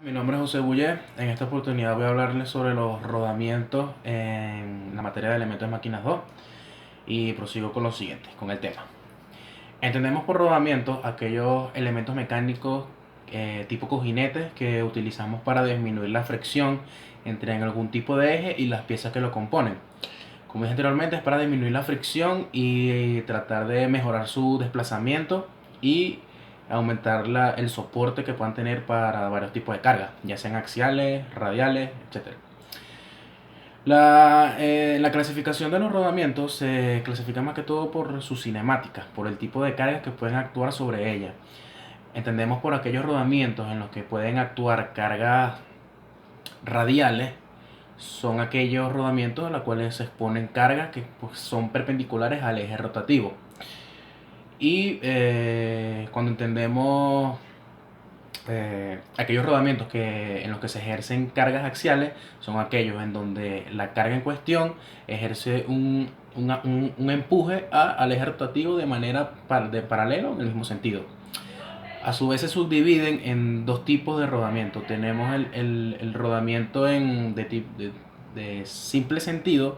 Mi nombre es José Bullé. En esta oportunidad voy a hablarles sobre los rodamientos en la materia de elementos de máquinas 2 y prosigo con lo siguiente, con el tema. Entendemos por rodamientos aquellos elementos mecánicos tipo cojinetes que utilizamos para disminuir la fricción entre algún tipo de eje y las piezas que lo componen. Como dije anteriormente, es para disminuir la fricción y tratar de mejorar su desplazamiento y aumentar el soporte que puedan tener para varios tipos de cargas, ya sean axiales, radiales, etc. La clasificación de los rodamientos se clasifica más que todo por su cinemática, por el tipo de cargas que pueden actuar sobre ella. Entendemos por aquellos rodamientos en los que pueden actuar cargas radiales, son aquellos rodamientos en los cuales se exponen cargas que pues, son perpendiculares al eje rotativo. Y cuando entendemos aquellos rodamientos en los que se ejercen cargas axiales, son aquellos en donde la carga en cuestión ejerce un empuje al eje rotativo de manera de paralelo en el mismo sentido. A su vez se subdividen en dos tipos de rodamiento. Tenemos el rodamiento de simple sentido,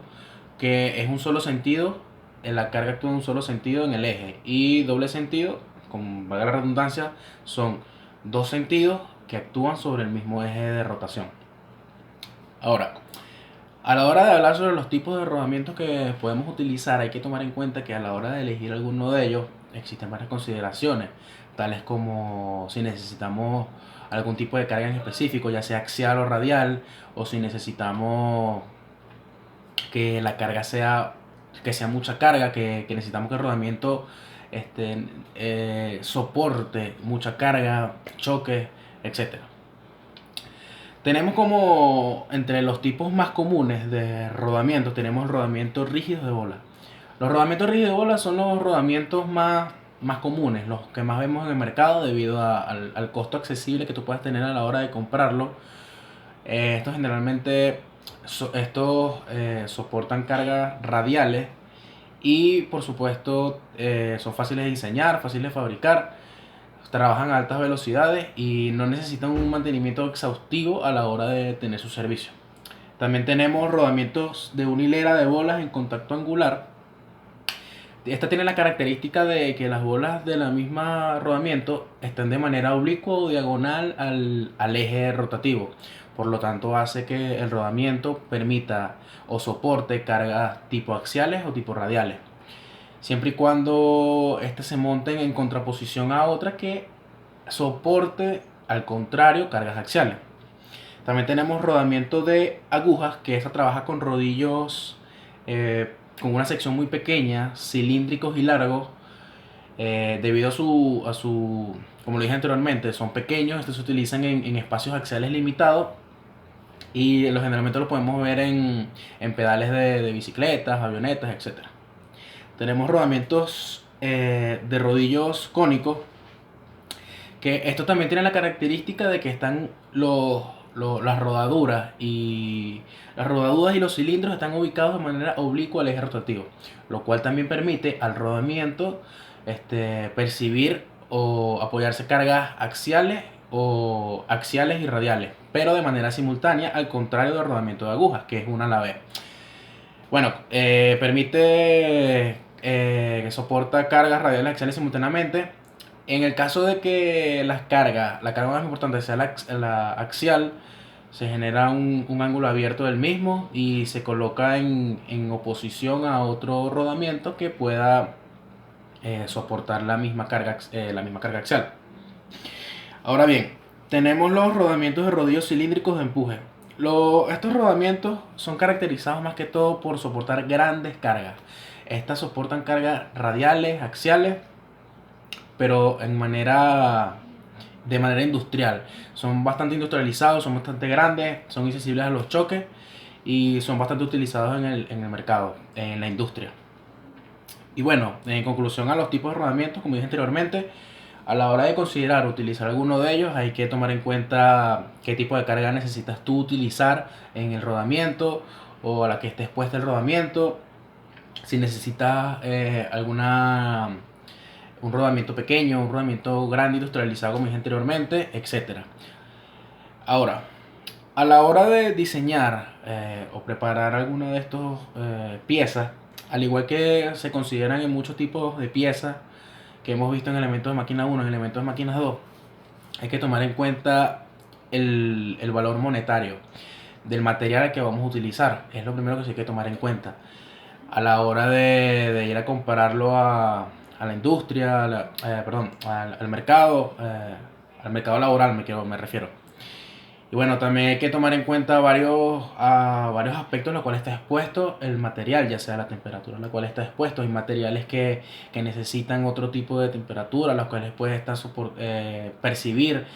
que es un solo sentido, la carga actúa en un solo sentido en el eje. Y doble sentido, con valga la redundancia, son dos sentidos que actúan sobre el mismo eje de rotación. Ahora, a la hora de hablar sobre los tipos de rodamientos que podemos utilizar, hay que tomar en cuenta que a la hora de elegir alguno de ellos existen varias consideraciones, tales como si necesitamos algún tipo de carga en específico, ya sea axial o radial, o si necesitamos que la carga sea mucha carga, que necesitamos que el rodamiento soporte mucha carga, choque, etc. Tenemos como entre los tipos más comunes de rodamientos, tenemos rodamientos rígidos de bola. Los rodamientos rígidos de bola son los rodamientos más comunes, los que más vemos en el mercado debido al costo accesible que tú puedes tener a la hora de comprarlo. Estos generalmente soportan cargas radiales y por supuesto son fáciles de diseñar, fáciles de fabricar, trabajan a altas velocidades y no necesitan un mantenimiento exhaustivo a la hora de tener su servicio. También tenemos rodamientos de una hilera de bolas en contacto angular. Esta tiene la característica de que las bolas de la misma rodamiento están de manera oblicua o diagonal al eje rotativo. Por lo tanto, hace que el rodamiento permita o soporte cargas tipo axiales o tipo radiales, siempre y cuando estas se monten en contraposición a otra que soporte al contrario cargas axiales. También tenemos rodamiento de agujas, que esta trabaja con rodillos con una sección muy pequeña, cilíndricos y largos, debido como lo dije anteriormente, son pequeños. Estos se utilizan en espacios axiales limitados y generalmente lo podemos ver en pedales de bicicletas, avionetas, etc. Tenemos rodamientos de rodillos cónicos, que esto también tiene la característica de que están las rodaduras y los cilindros están ubicados de manera oblicua al eje rotativo, lo cual también permite al rodamiento percibir o apoyarse cargas axiales y radiales, pero de manera simultánea, al contrario del rodamiento de agujas, que es una a la vez. Bueno, permite que soporta cargas radiales y axiales simultáneamente. En el caso de que la carga más importante sea la axial, se genera un ángulo abierto del mismo y se coloca en oposición a otro rodamiento que pueda soportar la misma carga axial. Ahora bien, tenemos los rodamientos de rodillos cilíndricos de empuje. Estos rodamientos son caracterizados más que todo por soportar grandes cargas. Estas soportan cargas radiales, axiales, pero de manera industrial. Son bastante industrializados, son bastante grandes, son insensibles a los choques y son bastante utilizados en el mercado, en la industria. Y bueno, en conclusión a los tipos de rodamientos, como dije anteriormente, a la hora de considerar utilizar alguno de ellos, hay que tomar en cuenta qué tipo de carga necesitas tú utilizar en el rodamiento o a la que esté expuesta el rodamiento. Si necesitas un rodamiento pequeño, un rodamiento grande industrializado como dije anteriormente, etcétera. Ahora, a la hora de diseñar o preparar alguna de estas piezas, al igual que se consideran en muchos tipos de piezas que hemos visto en elementos de máquina 1, en elementos de máquina 2, hay que tomar en cuenta el valor monetario del material que vamos a utilizar. Es lo primero que sí hay que tomar en cuenta a la hora de ir a compararlo a la industria, perdón, al mercado laboral me refiero. Y bueno, también hay que tomar en cuenta varios aspectos en los cuales está expuesto el material, ya sea la temperatura en la cual está expuesto. Hay materiales que necesitan otro tipo de temperatura, los cuales puede estar percibir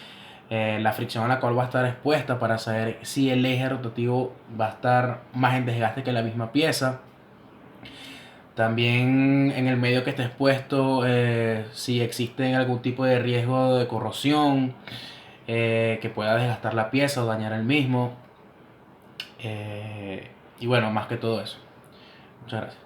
la fricción a la cual va a estar expuesta para saber si el eje rotativo va a estar más en desgaste que la misma pieza. También en el medio que esté expuesto, si existe algún tipo de riesgo de corrosión que pueda desgastar la pieza o dañar el mismo. Y bueno, más que todo eso. Muchas gracias.